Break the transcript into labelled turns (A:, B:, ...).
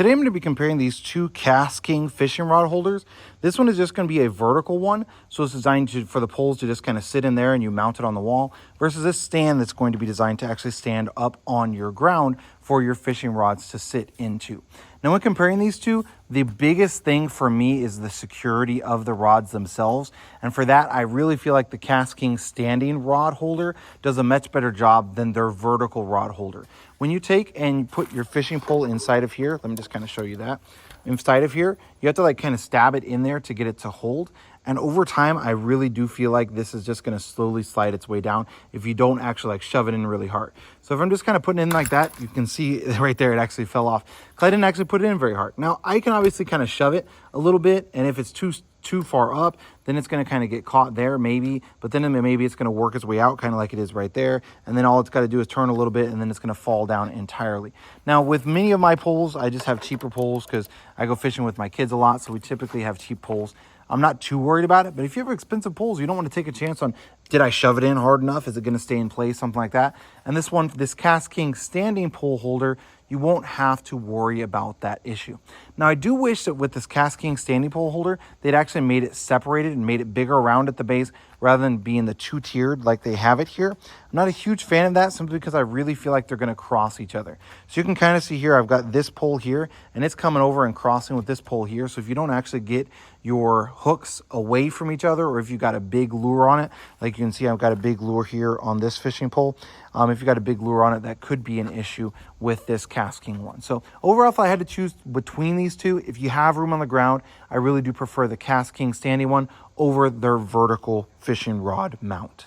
A: Today I'm going to be comparing these two KastKing fishing rod holders. This one is just going to be a vertical one, so it's designed for the poles to just kind of sit in there and you mount it on the wall, versus this stand that's going to be designed to actually stand up on your ground for your fishing rods to sit into. Now when comparing these two, the biggest thing for me is the security of the rods themselves. And for that, I really feel like the KastKing standing rod holder does a much better job than their vertical rod holder. When you take and put your fishing pole inside of here, let me just kind of show you that. Inside of here, you have to like kind of stab it in there to get it to hold. And over time, I really do feel like this is just going to slowly slide its way down if you don't actually like shove it in really hard. So if I'm just kind of putting it in like that, you can see right there, it actually fell off. Because I didn't actually put it in very hard. Now, I can obviously kind of shove it a little bit. And if it's too far up, then it's going to kind of get caught there maybe. But then maybe it's going to work its way out kind of like it is right there. And then all it's got to do is turn a little bit and then it's going to fall down entirely. Now, with many of my poles, I just have cheaper poles because I go fishing with my kids a lot. So we typically have cheap poles. I'm not too worried about it, but if you have expensive poles, you don't want to take a chance on, did I shove it in hard enough? Is it going to stay in place? Something like that. And this KastKing standing pole holder, you won't have to worry about that issue. Now, I do wish that with this KastKing standing pole holder, they'd actually made it separated and made it bigger around at the base rather than being the two-tiered like they have it here. I'm not a huge fan of that simply because I really feel like they're going to cross each other. So you can kind of see here, I've got this pole here and it's coming over and crossing with this pole here. So if you don't actually get your hooks away from each other, or if you've got a big lure on it, like you can see I've got a big lure here on this fishing pole. If you got a big lure on it, that could be an issue with this KastKing one. So overall, if I had to choose between these two, if you have room on the ground, I really do prefer the KastKing standing one over their vertical fishing rod mount.